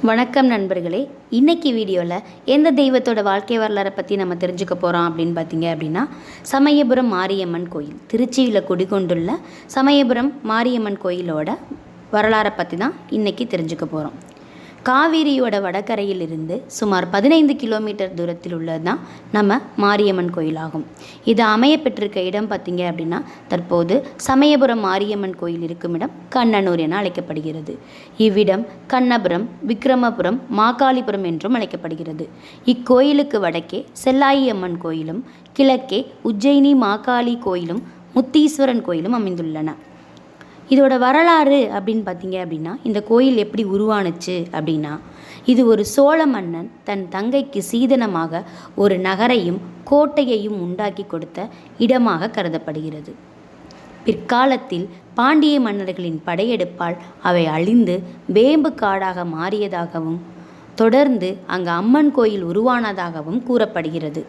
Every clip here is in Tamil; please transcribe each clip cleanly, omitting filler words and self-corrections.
வணக்கம் நண்பர்களே. இன்றைக்கி வீடியோவில் எந்த தெய்வத்தோட வாழ்க்கை வரலாறை பற்றி நம்ம தெரிஞ்சுக்க போகிறோம் அப்படின்னு பார்த்தீங்க அப்படின்னா, சமயபுரம் மாரியம்மன் கோயில், திருச்சியில் குடிகொண்டுள்ள சமயபுரம் மாரியம்மன் கோயிலோட வரலாறை பற்றி தான் இன்றைக்கி தெரிஞ்சுக்க போகிறோம். காவிரியோட வடகரையிலிருந்து சுமார் 15 கிலோமீட்டர் தூரத்தில் உள்ளது தான் நம்ம மாரியம்மன் கோயிலாகும். இது அமைய பெற்றிருக்க இடம் பார்த்திங்க அப்படின்னா, தற்போது சமயபுரம் மாரியம்மன் கோயில் இருக்கும் இடம் கண்ணனூர் என அழைக்கப்படுகிறது. இவ்விடம் கண்ணபுரம், விக்ரமபுரம், மாகாளிபுரம் என்றும் அழைக்கப்படுகிறது. இக்கோயிலுக்கு வடக்கே செல்லாயி அம்மன் கோயிலும், கிழக்கே உஜ்ஜயினி மாகாளி கோயிலும், முத்தீஸ்வரன் கோயிலும் அமைந்துள்ளன. இதோட வரலாறு அப்படின்னு பார்த்தீங்க அப்படின்னா, இந்த கோயில் எப்படி உருவானுச்சு அப்படின்னா, இது ஒரு சோழ மன்னன் தன் தங்கைக்கு சீதனமாக ஒரு நகரையும் கோட்டையையும் உண்டாக்கி கொடுத்த இடமாக கருதப்படுகிறது. பிற்காலத்தில் பாண்டிய மன்னர்களின் படையெடுப்பால் அவை அழிந்து வேம்பு காடாக மாறியதாகவும் தொடர்ந்து அங்கு அம்மன் கோயில் உருவானதாகவும் கூறப்படுகிறது.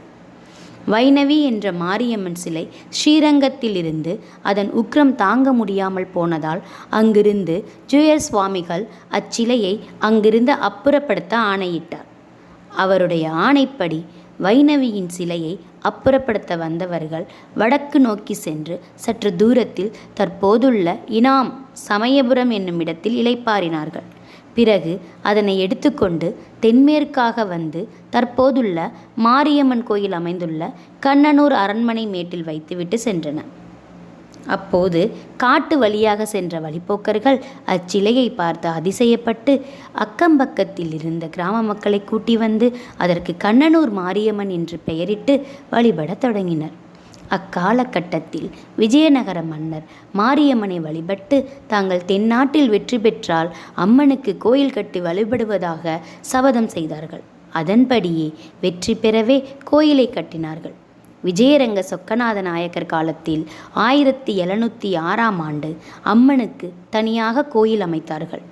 வைணவி என்ற மாரியம்மன் சிலை ஸ்ரீரங்கத்திலிருந்து அதன் உக்கிரம் தாங்க முடியாமல் போனதால் அங்கிருந்து ஜூயர் சுவாமிகள் அச்சிலையை அங்கிருந்து அப்புறப்படுத்த ஆணையிட்டார். அவருடைய ஆணைப்படி வைணவியின் சிலையை அப்புறப்படுத்த வந்தவர்கள் வடக்கு நோக்கி சென்று சற்று தூரத்தில் தற்போதுள்ள இனாம் சமயபுரம் என்னும் இடத்தில் இளைப்பாறினார்கள். பிறகு அதனை எடுத்துக்கொண்டு தென்மேற்காக வந்து தற்போதுள்ள மாரியம்மன் கோயில் அமைந்துள்ள கண்ணனூர் அரண்மனை மேட்டில் வைத்துவிட்டு சென்றனர். அப்போது காட்டு வழியாக சென்ற வழிப்போக்கர்கள் அச்சிலையை பார்த்து அதிசயப்பட்டு அக்கம்பக்கத்தில் இருந்த கிராம மக்களை கூட்டி வந்து அதற்கு கண்ணனூர் மாரியம்மன் என்று பெயரிட்டு வழிபடத் தொடங்கினர். அக்காலகட்டத்தில் விஜயநகர மன்னர் மாரியம்மனை வழிபட்டு தாங்கள் தென்னாட்டில் வெற்றி பெற்றால் அம்மனுக்கு கோயில் கட்டி வழிபடுவதாக சபதம் செய்தார்கள். அதன்படியே வெற்றி பெறவே கோயிலை கட்டினார்கள். விஜயரங்க சொக்கநாத நாயக்கர் காலத்தில் 1706ஆம் ஆண்டு அம்மனுக்கு தனியாக கோயில் அமைத்தார்கள்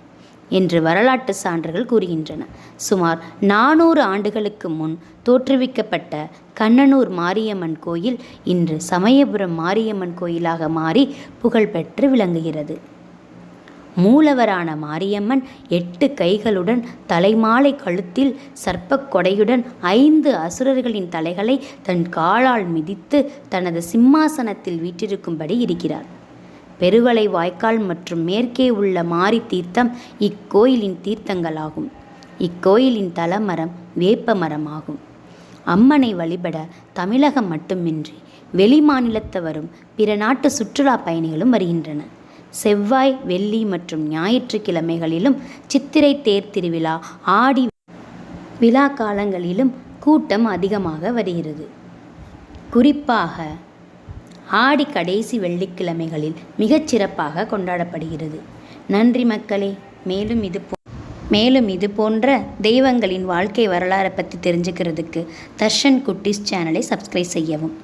என்று வரலாற்று சான்றுகள் கூறுகின்றன. சுமார் 400 ஆண்டுகளுக்கு முன் தோற்றுவிக்கப்பட்ட கண்ணனூர் மாரியம்மன் கோயில் இன்று சமயபுரம் மாரியம்மன் கோயிலாக மாறி புகழ்பெற்று விளங்குகிறது. மூலவரான மாரியம்மன் 8 கைகளுடன் தலைமாலை கழுத்தில் சர்ப்பக் கொடையுடன் 5 அசுரர்களின் தலைகளை தன் காலால் மிதித்து தனது சிம்மாசனத்தில் வீற்றிருக்கும்படி இருக்கிறார். பெருவளை வாய்க்கால் மற்றும் மேற்கே உள்ள மாரி தீர்த்தம் இக்கோயிலின் தீர்த்தங்களாகும். இக்கோயிலின் தலமரம் வேப்ப மரமாகும். அம்மனை வழிபட தமிழகம் மட்டுமின்றி வெளி மாநிலத்தவரும் பிற நாட்டு சுற்றுலா பயணிகளும் வருகின்றனர். செவ்வாய், வெள்ளி மற்றும் ஞாயிற்றுக்கிழமைகளிலும் சித்திரை தேர் திருவிழா, ஆடி விழா காலங்களிலும் கூட்டம் அதிகமாக வருகிறது. குறிப்பாக ஆடி கடைசி வெள்ளிக்கிழமைகளில் மிகச் சிறப்பாக கொண்டாடப்படுகிறது. நன்றி மக்களே. மேலும் இது போன்ற தெய்வங்களின் வாழ்க்கை வரலாறை பற்றி தெரிஞ்சுக்கிறதுக்கு தர்ஷன் குட்டீஸ் சேனலை சப்ஸ்கிரைப் செய்யவும்.